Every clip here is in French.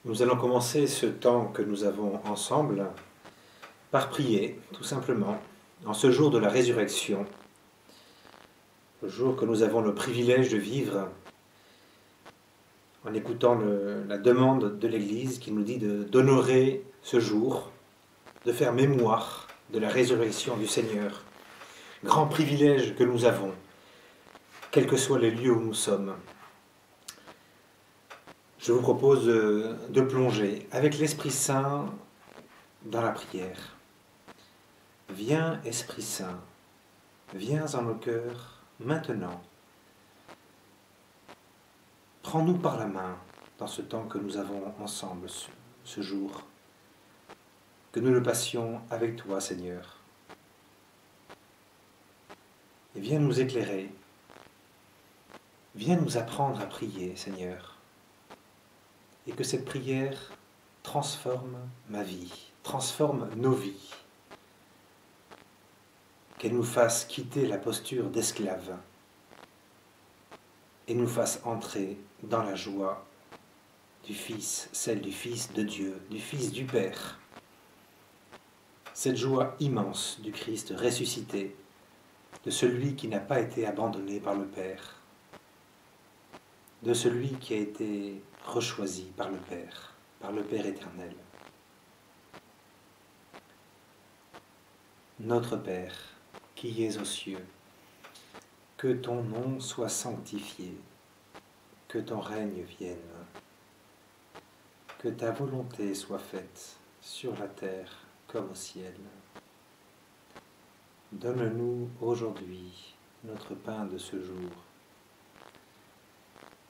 Nous allons commencer ce temps que nous avons ensemble par prier, tout simplement, en ce jour de la résurrection, le jour que nous avons le privilège de vivre, en écoutant la demande de l'Église qui nous dit d'honorer ce jour, de faire mémoire de la résurrection du Seigneur. Grand privilège que nous avons, quels que soient les lieux où nous sommes. Je vous propose de plonger avec l'Esprit Saint dans la prière. Viens, Esprit Saint, viens en nos cœurs maintenant. Prends-nous par la main dans ce temps que nous avons ensemble ce jour. Que nous le passions avec toi, Seigneur. Et viens nous éclairer. Viens nous apprendre à prier, Seigneur. Et que cette prière transforme ma vie, transforme nos vies. Qu'elle nous fasse quitter la posture d'esclave et nous fasse entrer dans la joie du Fils, celle du Fils de Dieu, du Fils du Père. Cette joie immense du Christ ressuscité, de celui qui n'a pas été abandonné par le Père, de celui qui a été rechoisi par le Père éternel. Notre Père, qui es aux cieux, que ton nom soit sanctifié, que ton règne vienne, que ta volonté soit faite sur la terre comme au ciel. Donne-nous aujourd'hui notre pain de ce jour.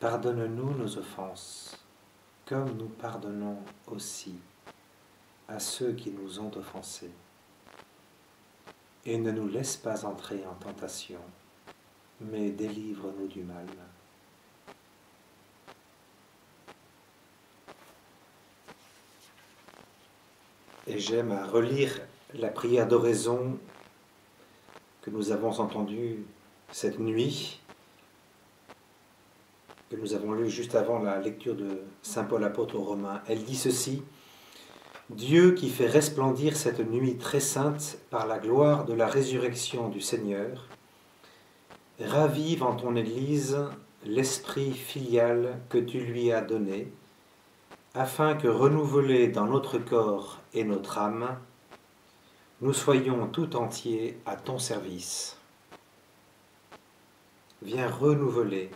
Pardonne-nous nos offenses, comme nous pardonnons aussi à ceux qui nous ont offensés. Et ne nous laisse pas entrer en tentation, mais délivre-nous du mal. Et j'aime à relire la prière d'oraison que nous avons entendue cette nuit, que nous avons lue juste avant la lecture de Saint Paul apôtre aux Romains. Elle dit ceci: Dieu qui fait resplendir cette nuit très sainte par la gloire de la résurrection du Seigneur, ravive en ton Église l'esprit filial que tu lui as donné, afin que, renouvelés dans notre corps et notre âme, nous soyons tout entiers à ton service. Viens renouveler,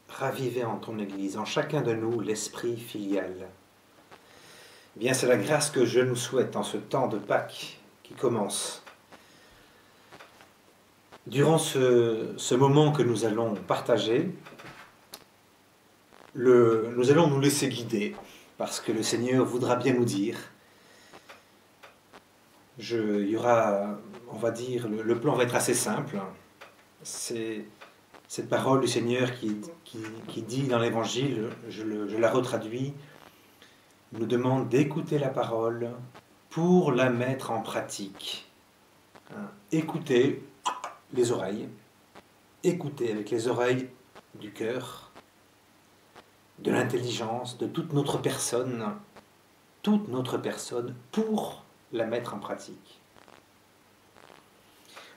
raviver en ton Église, en chacun de nous, l'esprit filial. Bien, c'est la grâce que je nous souhaite en ce temps de Pâques qui commence. Durant ce moment que nous allons partager, nous allons nous laisser guider, parce que le Seigneur voudra bien nous dire. Il y aura, on va dire, le plan va être assez simple. C'est cette parole du Seigneur qui dit dans l'Évangile, je la retraduis, nous demande d'écouter la parole pour la mettre en pratique. Écoutez les oreilles, écoutez avec les oreilles du cœur, de l'intelligence, de toute notre personne pour la mettre en pratique.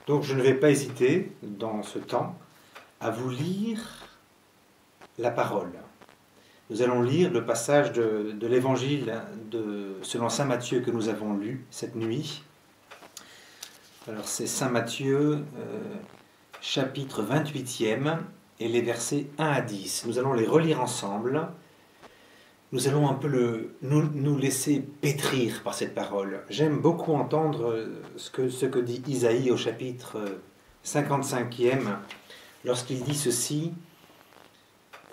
Donc je ne vais pas hésiter dans ce temps à vous lire la parole. Nous allons lire le passage de l'Évangile selon saint Matthieu que nous avons lu cette nuit. Alors c'est saint Matthieu, chapitre 28e, et les versets 1 à 10. Nous allons les relire ensemble. Nous allons un peu nous laisser pétrir par cette parole. J'aime beaucoup entendre ce que dit Isaïe au chapitre 55e, lorsqu'il dit ceci,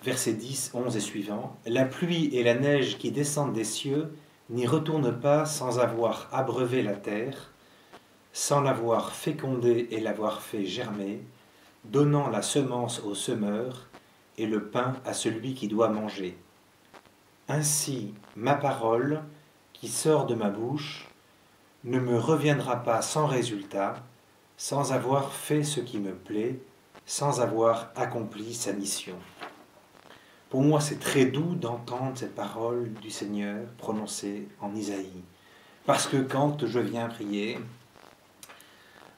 versets 10, 11 et suivants. « La pluie et la neige qui descendent des cieux n'y retournent pas sans avoir abreuvé la terre, sans l'avoir fécondée et l'avoir fait germer, donnant la semence au semeur et le pain à celui qui doit manger. Ainsi, ma parole, qui sort de ma bouche, ne me reviendra pas sans résultat, sans avoir fait ce qui me plaît, sans avoir accompli sa mission. » Pour moi, c'est très doux d'entendre cette parole du Seigneur prononcée en Isaïe. Parce que quand je viens prier,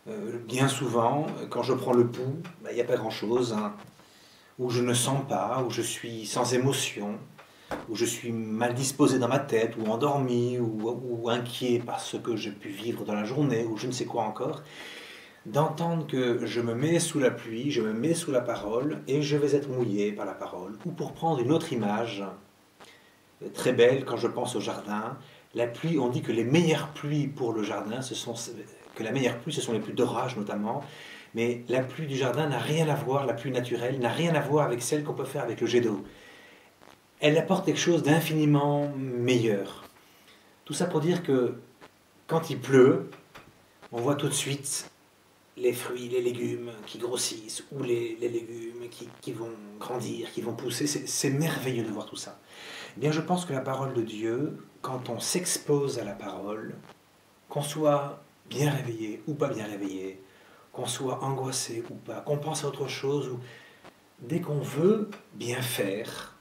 bien souvent, quand je prends le pouls, il n'y a pas grand-chose, hein, où je ne sens pas, où je suis sans émotion, où je suis mal disposé dans ma tête, ou endormi, ou inquiet parce que j'ai pu vivre dans la journée, ou je ne sais quoi encore, d'entendre que je me mets sous la pluie, je me mets sous la parole, et je vais être mouillé par la parole. Ou pour prendre une autre image, très belle, quand je pense au jardin, la pluie, on dit que les meilleures pluies pour le jardin, que la meilleure pluie, ce sont les pluies d'orage notamment, mais la pluie du jardin n'a rien à voir, la pluie naturelle n'a rien à voir avec celle qu'on peut faire avec le jet d'eau. Elle apporte quelque chose d'infiniment meilleur. Tout ça pour dire que quand il pleut, on voit tout de suite les fruits, les légumes qui grossissent, ou les légumes qui vont grandir, qui vont pousser. C'est merveilleux de voir tout ça. Eh bien, je pense que la parole de Dieu, quand on s'expose à la parole, qu'on soit bien réveillé ou pas bien réveillé, qu'on soit angoissé ou pas, qu'on pense à autre chose, ou dès qu'on veut bien faire,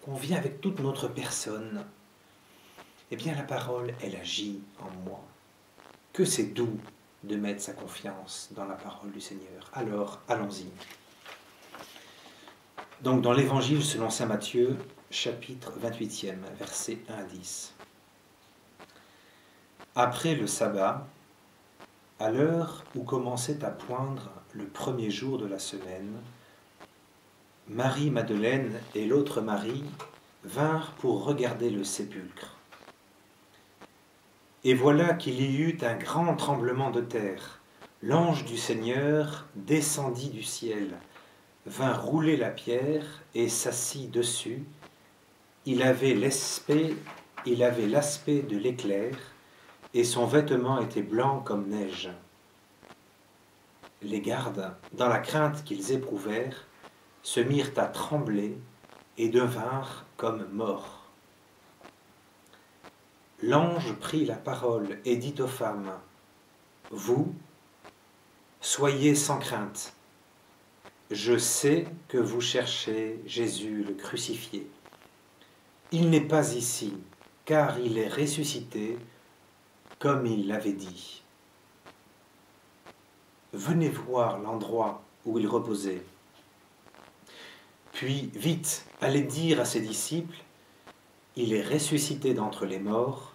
qu'on vient avec toute notre personne, eh bien la parole, elle agit en moi. Que c'est doux de mettre sa confiance dans la parole du Seigneur. Alors, allons-y. Donc, dans l'Évangile selon saint Matthieu, chapitre 28e, versets 1 à 10. Après le sabbat, à l'heure où commençait à poindre le premier jour de la semaine, Marie-Madeleine et l'autre Marie vinrent pour regarder le sépulcre. Et voilà qu'il y eut un grand tremblement de terre. L'ange du Seigneur descendit du ciel, vint rouler la pierre et s'assit dessus. Il avait l'aspect de l'éclair, et son vêtement était blanc comme neige. Les gardes, dans la crainte qu'ils éprouvèrent, se mirent à trembler et devinrent comme morts. L'ange prit la parole et dit aux femmes, « Vous, soyez sans crainte. Je sais que vous cherchez Jésus le crucifié. Il n'est pas ici, car il est ressuscité, comme il l'avait dit. Venez voir l'endroit où il reposait. Puis, vite, allez dire à ses disciples, il est ressuscité d'entre les morts,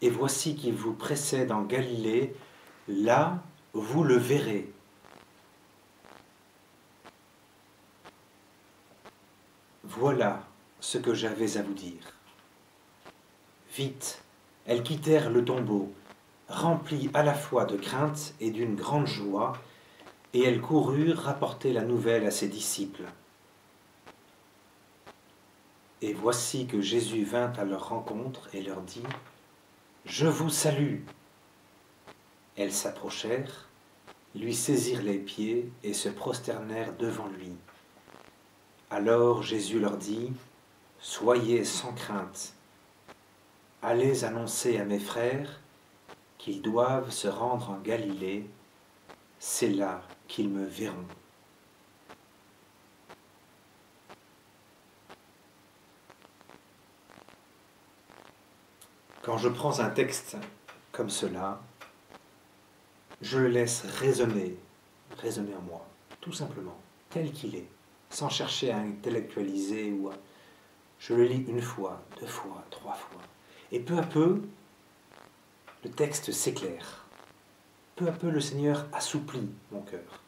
et voici qu'il vous précède en Galilée, là vous le verrez. » Voilà ce que j'avais à vous dire. Vite, elles quittèrent le tombeau, remplies à la fois de crainte et d'une grande joie, et elles coururent rapporter la nouvelle à ses disciples. Et voici que Jésus vint à leur rencontre et leur dit, « Je vous salue !» Elles s'approchèrent, lui saisirent les pieds et se prosternèrent devant lui. Alors Jésus leur dit, « Soyez sans crainte. Allez annoncer à mes frères qu'ils doivent se rendre en Galilée, c'est là qu'ils me verront. » Quand je prends un texte comme cela, je le laisse résonner en moi, tout simplement, tel qu'il est, sans chercher à intellectualiser ou à... Je le lis une fois, deux fois, trois fois. Et peu à peu, le texte s'éclaire. Peu à peu, le Seigneur assouplit mon cœur.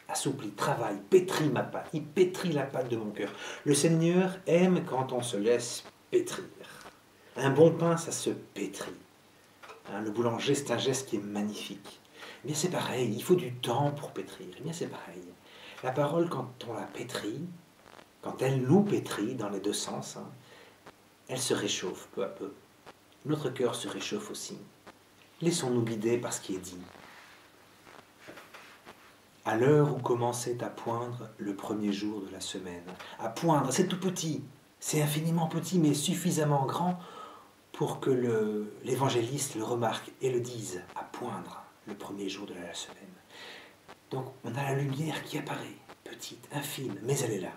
Assouplit, travaille, pétrit ma pâte. Il pétrit la pâte de mon cœur. Le Seigneur aime quand on se laisse pétrir. Un bon pain, ça se pétrit. Hein, le boulanger, c'est un geste qui est magnifique. Eh bien, c'est pareil, il faut du temps pour pétrir. Eh bien, c'est pareil. La parole, quand on la pétrit, quand elle nous pétrit dans les deux sens, hein, elle se réchauffe peu à peu. Notre cœur se réchauffe aussi. Laissons-nous guider par ce qui est dit. À l'heure où commençait à poindre le premier jour de la semaine. À poindre, c'est tout petit, c'est infiniment petit, mais suffisamment grand pour que l'évangéliste le remarque et le dise, à poindre le premier jour de la semaine. Donc on a la lumière qui apparaît, petite, infime, mais elle est là.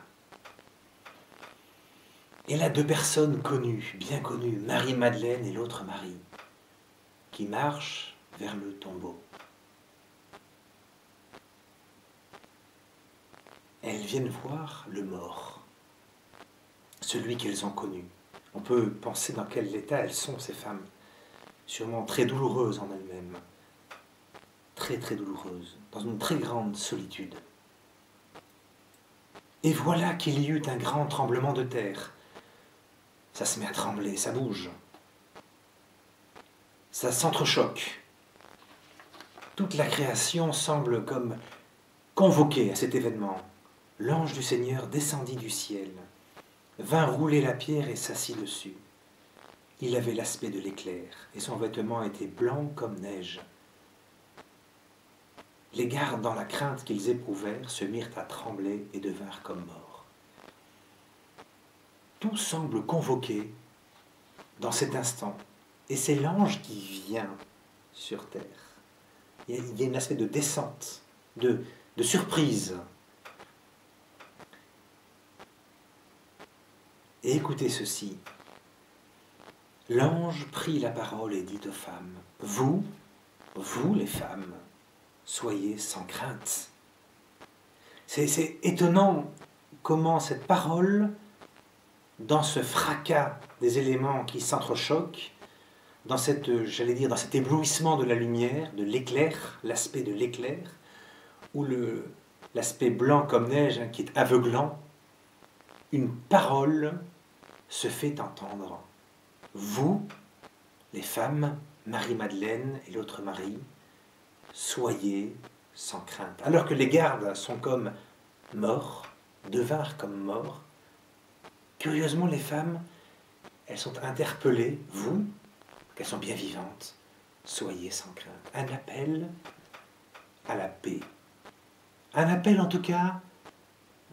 Et là, deux personnes connues, bien connues, Marie-Madeleine et l'autre Marie, qui marchent vers le tombeau. Elles viennent voir le mort, celui qu'elles ont connu. On peut penser dans quel état elles sont, ces femmes, sûrement très douloureuses en elles-mêmes, très très douloureuses, dans une très grande solitude. Et voilà qu'il y eut un grand tremblement de terre. Ça se met à trembler, ça bouge. Ça s'entrechoque. Toute la création semble comme convoquée à cet événement. L'ange du Seigneur descendit du ciel, vint rouler la pierre et s'assit dessus. Il avait l'aspect de l'éclair, et son vêtement était blanc comme neige. Les gardes, dans la crainte qu'ils éprouvèrent, se mirent à trembler et devinrent comme morts. Tout semble convoqué dans cet instant, et c'est l'ange qui vient sur terre. Il y a une aspect de descente, de surprise. Et écoutez ceci. L'ange prit la parole et dit aux femmes, « Vous les femmes, soyez sans crainte. » C'est étonnant comment cette parole, dans ce fracas des éléments qui s'entrechoquent, dans dans cet éblouissement de la lumière, de l'éclair, l'aspect de l'éclair, ou l'aspect blanc comme neige qui est aveuglant, une parole se fait entendre. Vous, les femmes, Marie-Madeleine et l'autre Marie, soyez sans crainte. Alors que les gardes sont comme morts, devinrent comme morts, curieusement les femmes, elles sont interpellées, vous, qu'elles sont bien vivantes, soyez sans crainte. Un appel à la paix. Un appel en tout cas,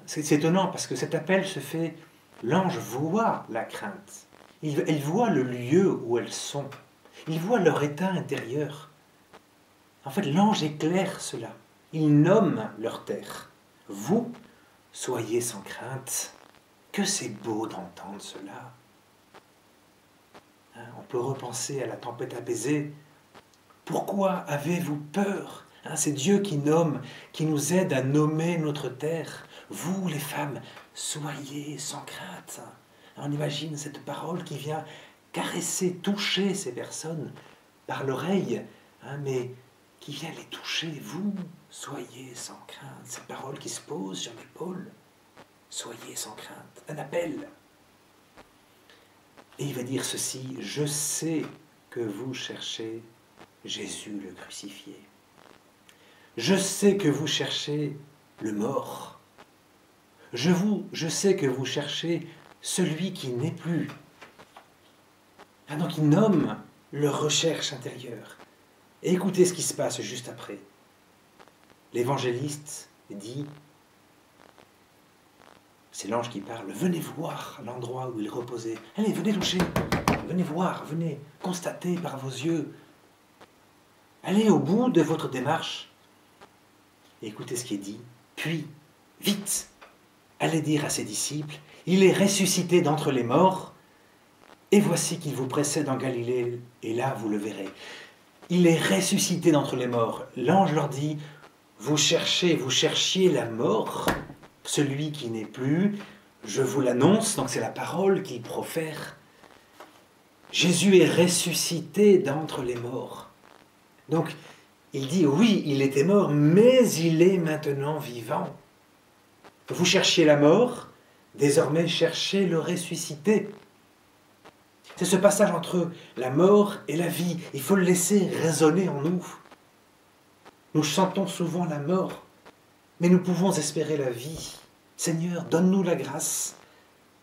c'est étonnant parce que cet appel se fait, l'ange voit la crainte. Il voit le lieu où elles sont. Il voit leur état intérieur. En fait, l'ange éclaire cela. Il nomme leur terre. Vous, soyez sans crainte. Que c'est beau d'entendre cela. Hein, on peut repenser à la tempête apaisée. Pourquoi avez-vous peur? Hein, c'est Dieu qui nomme, qui nous aide à nommer notre terre. Vous, les femmes, soyez sans crainte. On imagine cette parole qui vient caresser, toucher ces personnes par l'oreille, hein, mais qui vient les toucher. Vous, soyez sans crainte. Cette parole qui se pose sur l'épaule. Soyez sans crainte. Un appel. Et il va dire ceci, je sais que vous cherchez Jésus le crucifié. Je sais que vous cherchez le mort. Je sais que vous cherchez celui qui n'est plus. Ah, donc il nomme leur recherche intérieure. Et écoutez ce qui se passe juste après. L'évangéliste dit, c'est l'ange qui parle, venez voir l'endroit où il reposait. Allez, venez toucher, venez voir, venez constater par vos yeux. Allez au bout de votre démarche. Et écoutez ce qui est dit. Puis, vite, allez dire à ses disciples, il est ressuscité d'entre les morts, et voici qu'il vous précède en Galilée, et là vous le verrez. Il est ressuscité d'entre les morts. L'ange leur dit, vous cherchiez la mort, celui qui n'est plus, je vous l'annonce, donc c'est la parole qu'il profère. Jésus est ressuscité d'entre les morts. Donc, il dit, oui, il était mort, mais il est maintenant vivant. Vous cherchiez la mort, désormais cherchez le ressuscité. C'est ce passage entre la mort et la vie. Il faut le laisser résonner en nous. Nous chantons souvent la mort, mais nous pouvons espérer la vie. Seigneur, donne-nous la grâce.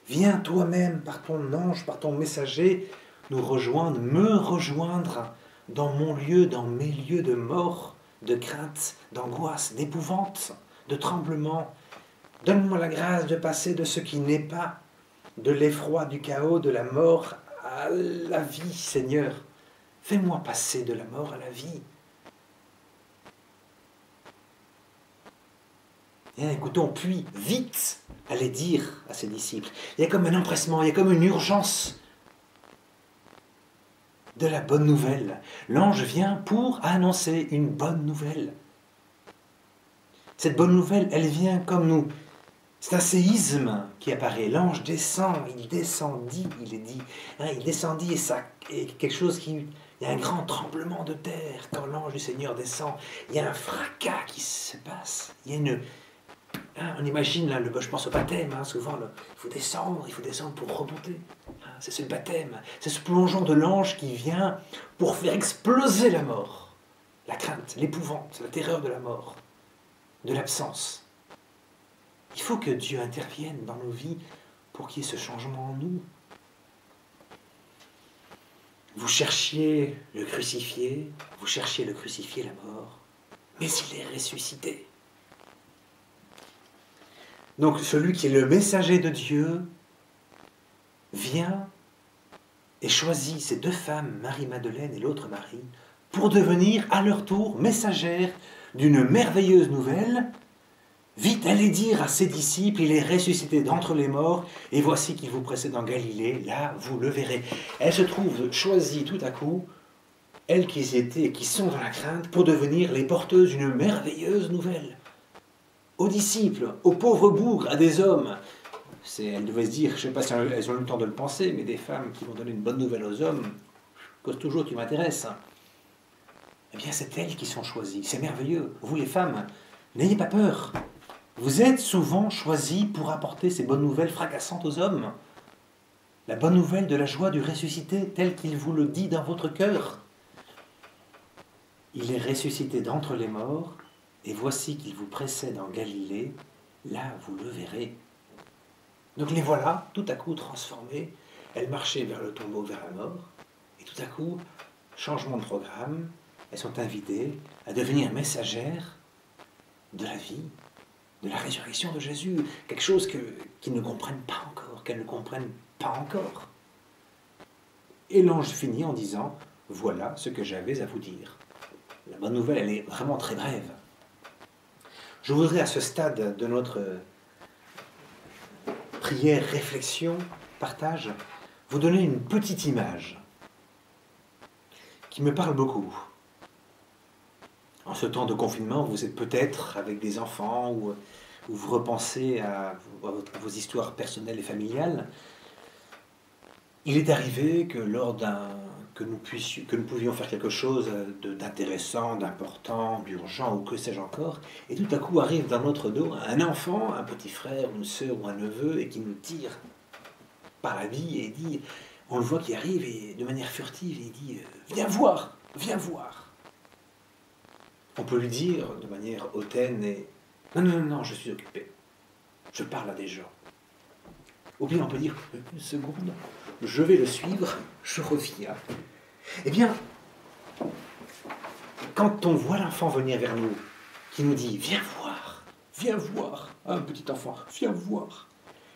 Viens toi-même par ton ange, par ton messager, nous rejoindre, me rejoindre dans mon lieu, dans mes lieux de mort, de crainte, d'angoisse, d'épouvante, de tremblement. Donne-moi la grâce de passer de ce qui n'est pas, de l'effroi, du chaos, de la mort à la vie, Seigneur. Fais-moi passer de la mort à la vie. Et écoutons, puis, vite, allez dire à ses disciples. Il y a comme un empressement, il y a comme une urgence de la bonne nouvelle. L'ange vient pour annoncer une bonne nouvelle. Cette bonne nouvelle, elle vient comme nous. C'est un séisme qui apparaît. L'ange descend, il descendit, il est dit. Hein, il descendit et ça est quelque chose qui... Il y a un grand tremblement de terre quand l'ange du Seigneur descend. Il y a un fracas qui se passe. Il y a une... Hein, on imagine, là, je pense au baptême, hein, souvent, il faut descendre pour remonter. Hein, c'est le baptême, c'est ce plongeon de l'ange qui vient pour faire exploser la mort, la crainte, l'épouvante, la terreur de la mort, de l'absence. Il faut que Dieu intervienne dans nos vies pour qu'il y ait ce changement en nous. Vous cherchiez le crucifié, la mort, mais il est ressuscité. Donc celui qui est le messager de Dieu vient et choisit ces deux femmes, Marie-Madeleine et l'autre Marie, pour devenir à leur tour messagères d'une merveilleuse nouvelle. Vite, allez dire à ses disciples, il est ressuscité d'entre les morts, et voici qu'il vous précède en Galilée, là vous le verrez. Elles se trouvent choisies tout à coup, elles qui sont dans la crainte, pour devenir les porteuses d'une merveilleuse nouvelle. Aux disciples, aux pauvres bougres, à des hommes. Elles devaient se dire, je ne sais pas si elles ont eu le temps de le penser, mais des femmes qui vont donner une bonne nouvelle aux hommes, cause toujours qui m'intéresse. Eh bien, c'est elles qui sont choisies. C'est merveilleux. Vous, les femmes, n'ayez pas peur. Vous êtes souvent choisies pour apporter ces bonnes nouvelles fracassantes aux hommes. La bonne nouvelle de la joie du ressuscité, telle qu'il vous le dit dans votre cœur. Il est ressuscité d'entre les morts, et voici qu'il vous précède en Galilée, là vous le verrez. Donc les voilà, tout à coup transformées. Elles marchaient vers le tombeau, vers la mort, et tout à coup, changement de programme, elles sont invitées à devenir messagères de la vie, de la résurrection de Jésus, quelque chose qu'ils ne comprennent pas encore, qu'elles ne comprennent pas encore. Et l'ange finit en disant, voilà ce que j'avais à vous dire. La bonne nouvelle, elle est vraiment très brève. Je voudrais à ce stade de notre prière, réflexion, partage, vous donner une petite image qui me parle beaucoup. En ce temps de confinement, vous êtes peut-être avec des enfants ou vous repensez à vos histoires personnelles et familiales. Il est arrivé que que nous pouvions faire quelque chose d'intéressant, d'important, d'urgent, ou que sais-je encore, et tout à coup arrive dans notre dos un enfant, un petit frère, une sœur ou un neveu, et qui nous tire par la vie et dit, on le voit qui arrive et de manière furtive, et il dit viens voir, viens voir. On peut lui dire de manière hautaine et non, je suis occupé, je parle à des gens. Ou bien on peut dire une seconde, je vais le suivre, je reviens. Eh bien, quand on voit l'enfant venir vers nous, qui nous dit viens voir, un petit enfant, viens voir,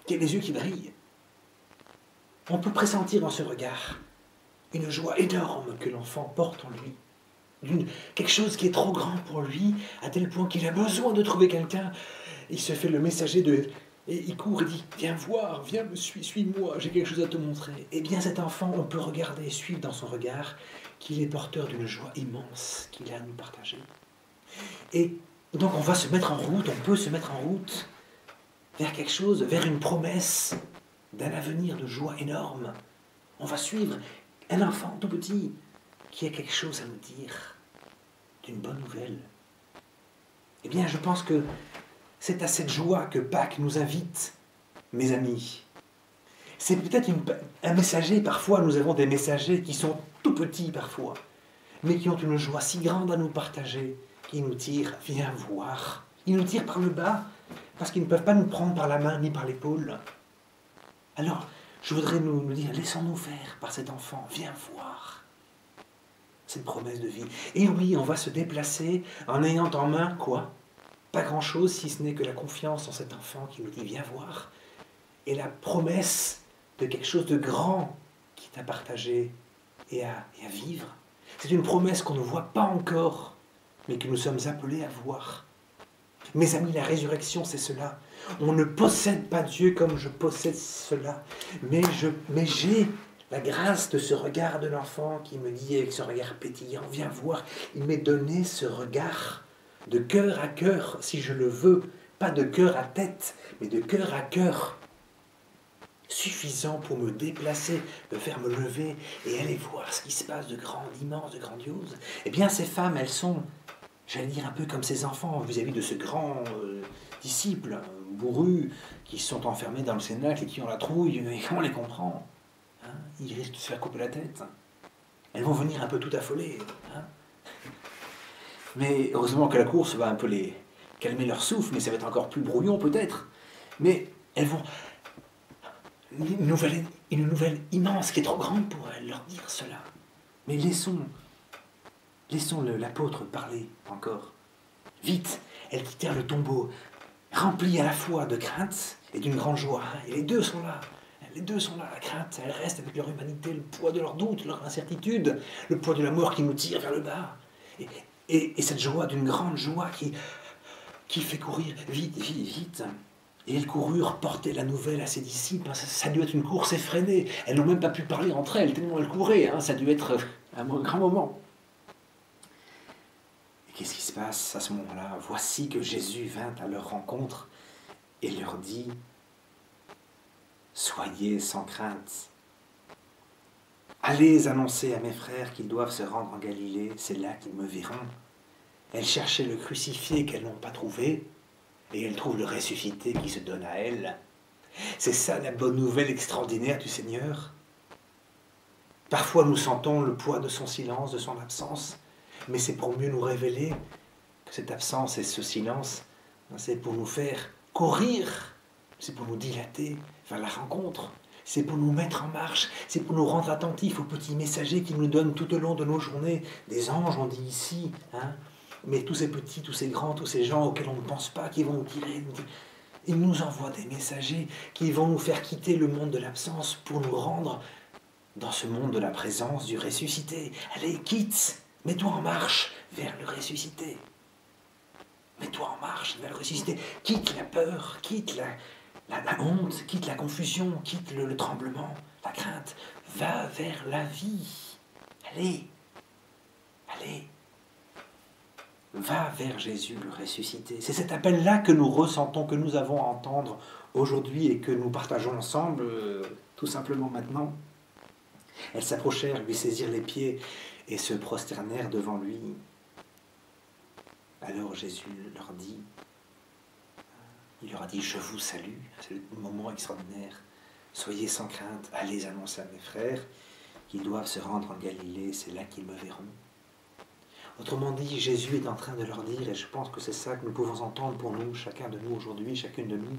qui a les yeux qui brillent, on peut pressentir dans ce regard une joie énorme que l'enfant porte en lui. Quelque chose qui est trop grand pour lui, à tel point qu'il a besoin de trouver quelqu'un. Il se fait le messager et il court et dit « Viens voir, viens me suis-moi, j'ai quelque chose à te montrer. » Eh bien cet enfant, on peut regarder et suivre dans son regard qu'il est porteur d'une joie immense qu'il a à nous partager. Et donc on peut se mettre en route vers quelque chose, vers une promesse d'un avenir de joie énorme. On va suivre un enfant tout petit qui a quelque chose à nous dire, d'une bonne nouvelle. Eh bien je pense que c'est à cette joie que Pâques nous invite, mes amis. C'est peut-être un messager, parfois nous avons des messagers qui sont tout petits parfois, mais qui ont une joie si grande à nous partager, qui nous tirent, viens voir. Ils nous tirent par le bas, parce qu'ils ne peuvent pas nous prendre par la main ni par l'épaule. Alors, je voudrais nous dire, laissons-nous faire par cet enfant, viens voir. Cette promesse de vie. Et oui, on va se déplacer en ayant en main quoi ? Pas grand-chose, si ce n'est que la confiance en cet enfant qui nous dit « Viens voir » et la promesse de quelque chose de grand qui est à partager et à vivre. C'est une promesse qu'on ne voit pas encore, mais que nous sommes appelés à voir. Mes amis, la résurrection, c'est cela. On ne possède pas Dieu comme je possède cela, mais j'ai la grâce de ce regard de l'enfant qui me dit avec ce regard pétillant, viens voir, il m'est donné ce regard de cœur à cœur, si je le veux, pas de cœur à tête, mais de cœur à cœur, suffisant pour me déplacer, me faire me lever et aller voir ce qui se passe de grand, d'immense, de grandiose. Eh bien, ces femmes, elles sont, j'allais dire, un peu comme ces enfants vis-à-vis de ce grand disciple bourru qui sont enfermés dans le cénacle et qui ont la trouille. Et comment on les comprend, hein? Ils risquent de se faire couper la tête. Elles vont venir un peu tout affolées. Hein? Mais heureusement que la course va un peu les calmer leur souffle, mais ça va être encore plus brouillon peut-être. Mais elles vont... Une nouvelle immense qui est trop grande pour elles, leur dire cela. Mais laissons l'apôtre parler encore. Vite, elles quittèrent le tombeau, remplies à la fois de crainte et d'une grande joie. Et les deux sont là. Les deux sont là, la crainte, elles restent avec leur humanité, le poids de leurs doutes, leur incertitude, le poids de la mort qui nous tire vers le bas. Et cette joie, d'une grande joie qui fait courir vite, vite, vite. Et elles coururent porter la nouvelle à ses disciples. Ça a dû être une course effrénée. Elles n'ont même pas pu parler entre elles, tellement elles couraient. Ça a dû être un grand moment. Et qu'est-ce qui se passe à ce moment-là? Voici que Jésus vint à leur rencontre et leur dit, soyez sans crainte. Allez annoncer à mes frères qu'ils doivent se rendre en Galilée, c'est là qu'ils me verront. Elles cherchaient le crucifié qu'elles n'ont pas trouvé, et elles trouvent le ressuscité qui se donne à elles. C'est ça la bonne nouvelle extraordinaire du Seigneur. Parfois nous sentons le poids de son silence, de son absence, mais c'est pour mieux nous révéler que cette absence et ce silence, c'est pour nous faire courir, c'est pour nous dilater vers la rencontre. C'est pour nous mettre en marche, c'est pour nous rendre attentifs aux petits messagers qu'il nous donne tout au long de nos journées. Des anges, on dit ici, hein, mais tous ces petits, tous ces grands, tous ces gens auxquels on ne pense pas, qui vont nous tirer. Ils nous envoient des messagers qui vont nous faire quitter le monde de l'absence pour nous rendre dans ce monde de la présence du ressuscité. Allez, quitte, mets-toi en marche vers le ressuscité. Mets-toi en marche vers le ressuscité. Quitte la peur, quitte la honte, quitte la confusion, quitte le tremblement, la crainte. Va vers la vie. Allez, allez. Va vers Jésus le ressuscité. C'est cet appel-là que nous ressentons, que nous avons à entendre aujourd'hui et que nous partageons ensemble, tout simplement maintenant. Elles s'approchèrent, lui saisirent les pieds et se prosternèrent devant lui. Alors Jésus leur dit, il leur a dit, je vous salue, c'est le moment extraordinaire. Soyez sans crainte, allez annoncer à mes frères qu'ils doivent se rendre en Galilée, c'est là qu'ils me verront. Autrement dit, Jésus est en train de leur dire, et je pense que c'est ça que nous pouvons entendre pour nous, chacun de nous aujourd'hui, chacune de nous.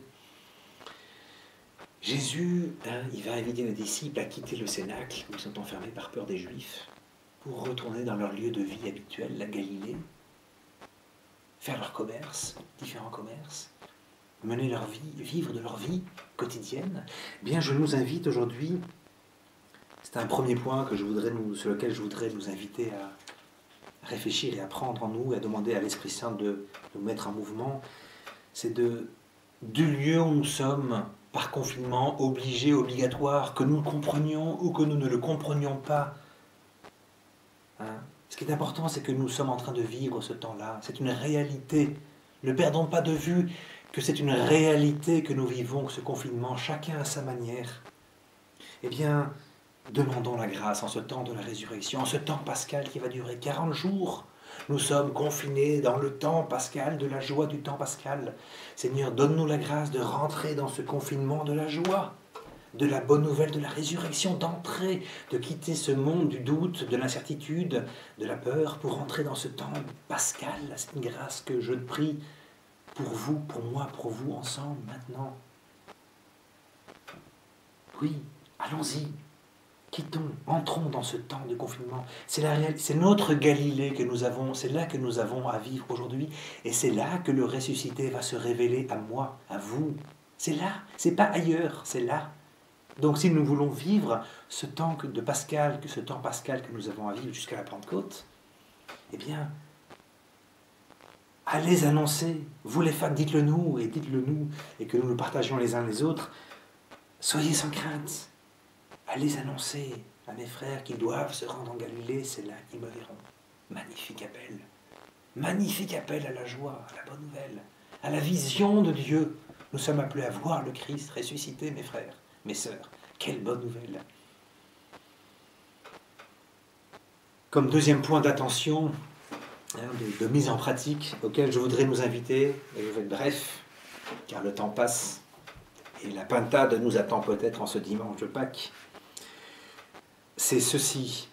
Jésus, il va inviter les disciples à quitter le cénacle, où ils sont enfermés par peur des Juifs, pour retourner dans leur lieu de vie habituel, la Galilée, faire leur commerce, différents commerces, mener leur vie, vivre de leur vie quotidienne. Eh bien, je nous invite aujourd'hui, c'est un premier point sur lequel je voudrais nous inviter à réfléchir et à prendre en nous, et à demander à l'Esprit Saint de nous mettre en mouvement, c'est du lieu où nous sommes, par confinement, obligés, obligatoires, que nous le comprenions ou que nous ne le comprenions pas. Ce qui est important, c'est que nous sommes en train de vivre ce temps-là. C'est une réalité. Ne perdons pas de vue que c'est une réalité que nous vivons, ce confinement, chacun à sa manière. Eh bien, demandons la grâce en ce temps de la résurrection, en ce temps pascal qui va durer 40 jours. Nous sommes confinés dans le temps pascal, de la joie du temps pascal. Seigneur, donne-nous la grâce de rentrer dans ce confinement de la joie, de la bonne nouvelle de la résurrection, d'entrer, de quitter ce monde du doute, de l'incertitude, de la peur, pour entrer dans ce temps pascal. C'est une grâce que je prie pour vous, pour moi, pour vous, ensemble, maintenant. Oui, allons-y. Quittons, entrons dans ce temps de confinement. C'est notre Galilée que nous avons, c'est là que nous avons à vivre aujourd'hui. Et c'est là que le ressuscité va se révéler à moi, à vous. C'est là, c'est pas ailleurs, c'est là. Donc si nous voulons vivre ce temps pascal que nous avons à vivre jusqu'à la Pentecôte, eh bien, Allez annoncer, vous les femmes, dites-le nous, et que nous le partagions les uns les autres. Soyez sans crainte. Allez annoncer à mes frères qu'ils doivent se rendre en Galilée, c'est là qu'ils me verront. Magnifique appel. Magnifique appel à la joie, à la bonne nouvelle, à la vision de Dieu. Nous sommes appelés à voir le Christ ressuscité, mes frères, mes sœurs. Quelle bonne nouvelle. Comme deuxième point d'attention, de mise en pratique, auquel je voudrais nous inviter, et je vais être bref, car le temps passe, et la pintade nous attend peut-être en ce dimanche de Pâques, c'est ceci.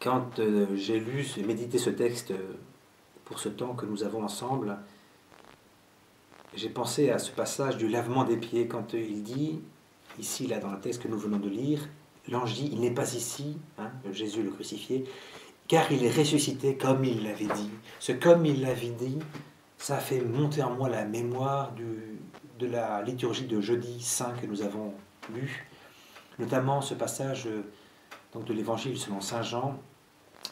Quand j'ai lu et médité ce texte pour ce temps que nous avons ensemble, j'ai pensé à ce passage du lavement des pieds, quand il dit, ici, là, dans le texte que nous venons de lire, l'ange dit, il n'est pas ici, Jésus le crucifié, car il est ressuscité comme il l'avait dit. Ce comme il l'avait dit, ça fait monter en moi la mémoire de la liturgie de jeudi saint que nous avons lu, notamment ce passage donc de l'évangile selon saint Jean,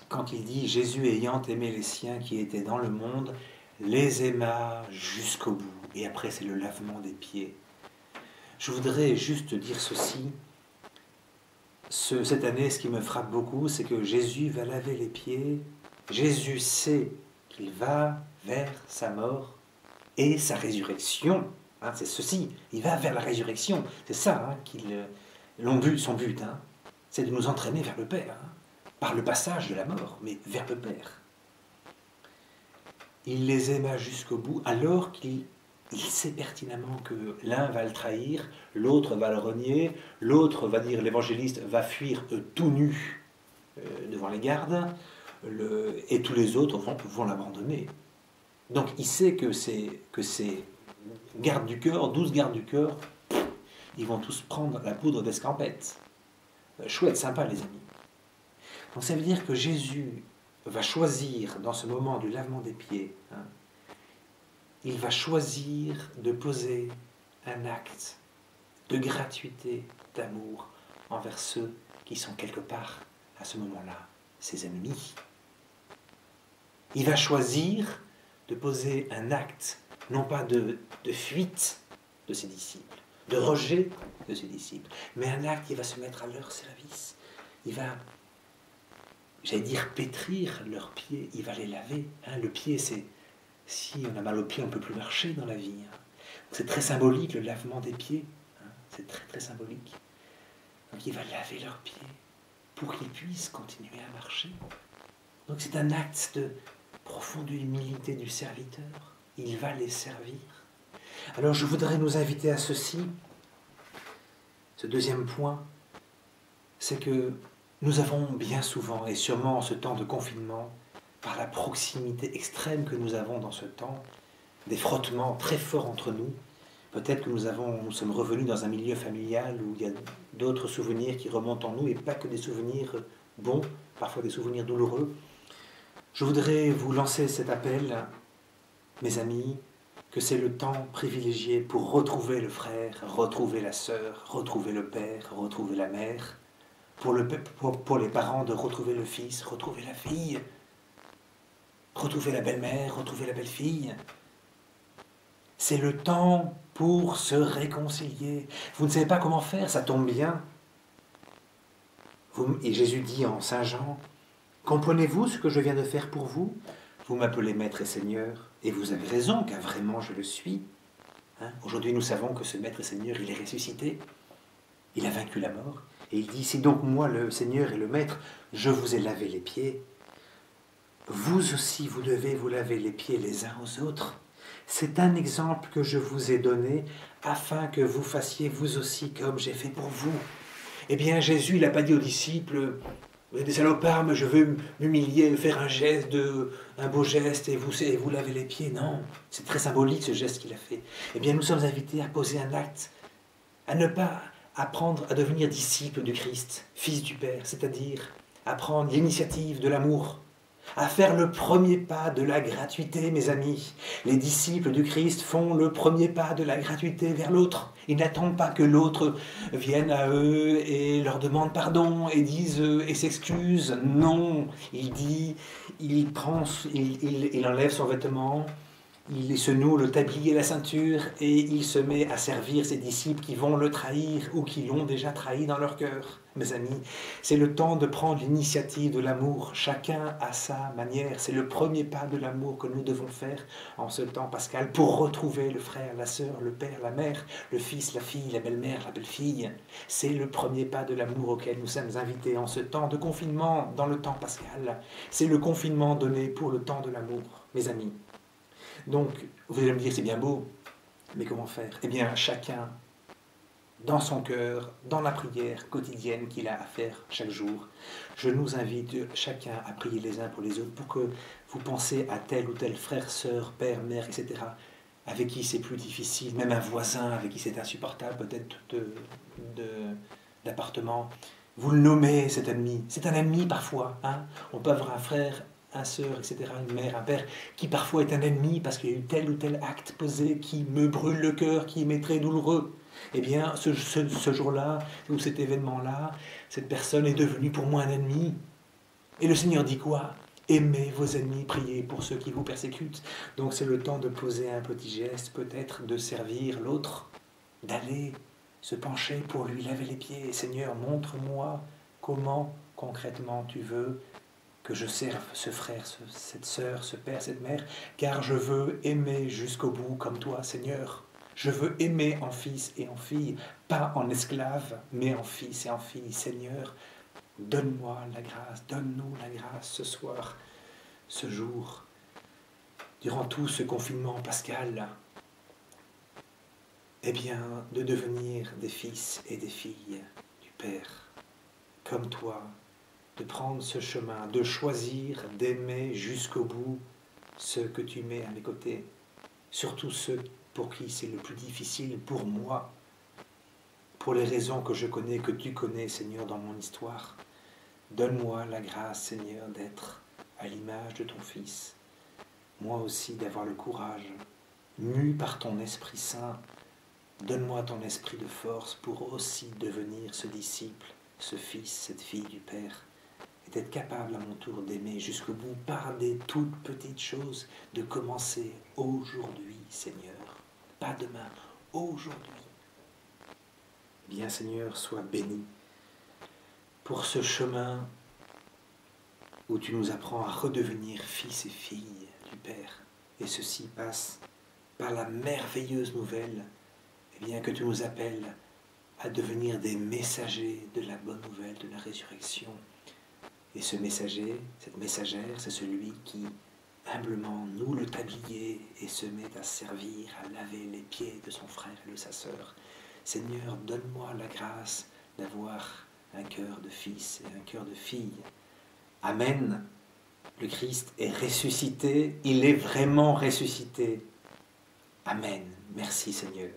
quand il dit « Jésus ayant aimé les siens qui étaient dans le monde, les aima jusqu'au bout ». Et après, c'est le lavement des pieds. Je voudrais juste dire ceci. Cette année, ce qui me frappe beaucoup, c'est que Jésus va laver les pieds. Jésus sait qu'il va vers sa mort et sa résurrection. C'est ceci, il va vers la résurrection. C'est ça son but. C'est de nous entraîner vers le Père, par le passage de la mort, mais vers le Père. Il les aima jusqu'au bout, alors qu'il sait pertinemment que l'un va le trahir, l'autre va le renier, l'autre va dire, l'évangéliste va fuir tout nu devant les gardes, et tous les autres vont l'abandonner. Donc il sait que ces gardes du cœur, 12 gardes du cœur, ils vont tous prendre la poudre d'escampette. Chouette, sympa les amis. Donc ça veut dire que Jésus va choisir dans ce moment du lavement des pieds, il va choisir de poser un acte de gratuité, d'amour envers ceux qui sont quelque part, à ce moment-là, ses ennemis. Il va choisir de poser un acte, non pas de fuite de ses disciples, de rejet de ses disciples, mais un acte qui va se mettre à leur service. Il va, j'allais dire, pétrir leurs pieds, il va les laver. Le pied, c'est... Si on a mal aux pieds, on ne peut plus marcher dans la vie. C'est très symbolique, le lavement des pieds. C'est très, très symbolique. Donc il va laver leurs pieds pour qu'ils puissent continuer à marcher. Donc c'est un acte de profonde humilité du serviteur. Il va les servir. Alors je voudrais nous inviter à ceci. Ce deuxième point, c'est que nous avons bien souvent, et sûrement en ce temps de confinement, par la proximité extrême que nous avons dans ce temps, des frottements très forts entre nous. Peut-être que nous sommes revenus dans un milieu familial où il y a d'autres souvenirs qui remontent en nous, et pas que des souvenirs bons, parfois des souvenirs douloureux. Je voudrais vous lancer cet appel, mes amis, que c'est le temps privilégié pour retrouver le frère, retrouver la sœur, retrouver le père, retrouver la mère, pour les parents de retrouver le fils, retrouver la fille, retrouver la belle-mère, retrouver la belle-fille. C'est le temps pour se réconcilier. Vous ne savez pas comment faire, ça tombe bien. Et Jésus dit en Saint Jean, « Comprenez-vous ce que je viens de faire pour vous ? Vous m'appelez Maître et Seigneur, et vous avez raison, car vraiment je le suis. » Aujourd'hui, nous savons que ce Maître et Seigneur, il est ressuscité. Il a vaincu la mort. Et il dit, « C'est donc moi, le Seigneur et le Maître, je vous ai lavé les pieds. Vous aussi, vous devez vous laver les pieds les uns aux autres. C'est un exemple que je vous ai donné afin que vous fassiez vous aussi comme j'ai fait pour vous. » Eh bien, Jésus, il n'a pas dit aux disciples, « Vous êtes des salopards, mais je veux m'humilier, faire un beau geste et vous laver les pieds. » Non, c'est très symbolique ce geste qu'il a fait. Eh bien, nous sommes invités à poser un acte, à ne pas apprendre à devenir disciples du Christ, fils du Père, c'est-à-dire à prendre l'initiative de l'amour, à faire le premier pas de la gratuité, mes amis. Les disciples du Christ font le premier pas de la gratuité vers l'autre. Ils n'attendent pas que l'autre vienne à eux et leur demande pardon et dise et s'excuse. Non, il enlève son vêtement, il se noue le tablier et la ceinture et il se met à servir ses disciples qui vont le trahir ou qui l'ont déjà trahi dans leur cœur. Mes amis, c'est le temps de prendre l'initiative de l'amour, chacun à sa manière. C'est le premier pas de l'amour que nous devons faire en ce temps pascal pour retrouver le frère, la sœur, le père, la mère, le fils, la fille, la belle-mère, la belle-fille. C'est le premier pas de l'amour auquel nous sommes invités en ce temps de confinement dans le temps pascal. C'est le confinement donné pour le temps de l'amour, mes amis. Donc, vous allez me dire, c'est bien beau, mais comment faire? Eh bien, chacun, dans son cœur, dans la prière quotidienne qu'il a à faire chaque jour, je nous invite chacun à prier les uns pour les autres pour que vous pensez à tel ou tel frère, sœur, père, mère, etc., avec qui c'est plus difficile, même un voisin avec qui c'est insupportable, peut-être d'appartement. Vous le nommez, cet ennemi. C'est un ennemi parfois. Hein. On peut avoir un frère, un sœur, etc., une mère, un père, qui parfois est un ennemi parce qu'il y a eu tel ou tel acte posé qui me brûle le cœur, qui m'est très douloureux. Eh bien, ce jour-là, ou cet événement-là, cette personne est devenue pour moi un ennemi. Et le Seigneur dit quoi? Aimez vos ennemis, priez pour ceux qui vous persécutent. Donc c'est le temps de poser un petit geste, peut-être de servir l'autre, d'aller se pencher pour lui laver les pieds. Seigneur, montre-moi comment concrètement tu veux que je serve ce frère, cette sœur, ce père, cette mère, car je veux aimer jusqu'au bout comme toi, Seigneur. Je veux aimer en fils et en fille, pas en esclave, mais en fils et en fille. Seigneur, donne-moi la grâce, donne-nous la grâce ce soir, ce jour, durant tout ce confinement pascal, eh bien, de devenir des fils et des filles du Père, comme toi, de prendre ce chemin, de choisir d'aimer jusqu'au bout ceux que tu mets à mes côtés, surtout ceux pour qui c'est le plus difficile, pour moi, pour les raisons que je connais, que tu connais, Seigneur, dans mon histoire. Donne-moi la grâce, Seigneur, d'être à l'image de ton Fils, moi aussi d'avoir le courage, mu par ton Esprit Saint, donne-moi ton esprit de force pour aussi devenir ce disciple, ce fils, cette fille du Père, et d'être capable à mon tour d'aimer jusqu'au bout par des toutes petites choses, de commencer aujourd'hui, Seigneur, pas demain, aujourd'hui. Bien, Seigneur, sois béni pour ce chemin où tu nous apprends à redevenir fils et filles du Père. Et ceci passe par la merveilleuse nouvelle, eh bien, que tu nous appelles à devenir des messagers de la bonne nouvelle de la résurrection. Et ce messager, cette messagère, c'est celui qui humblement noue le tablier et se met à servir, à laver les pieds de son frère et de sa sœur. Seigneur, donne-moi la grâce d'avoir un cœur de fils et un cœur de fille. Amen. Le Christ est ressuscité, il est vraiment ressuscité. Amen. Merci Seigneur.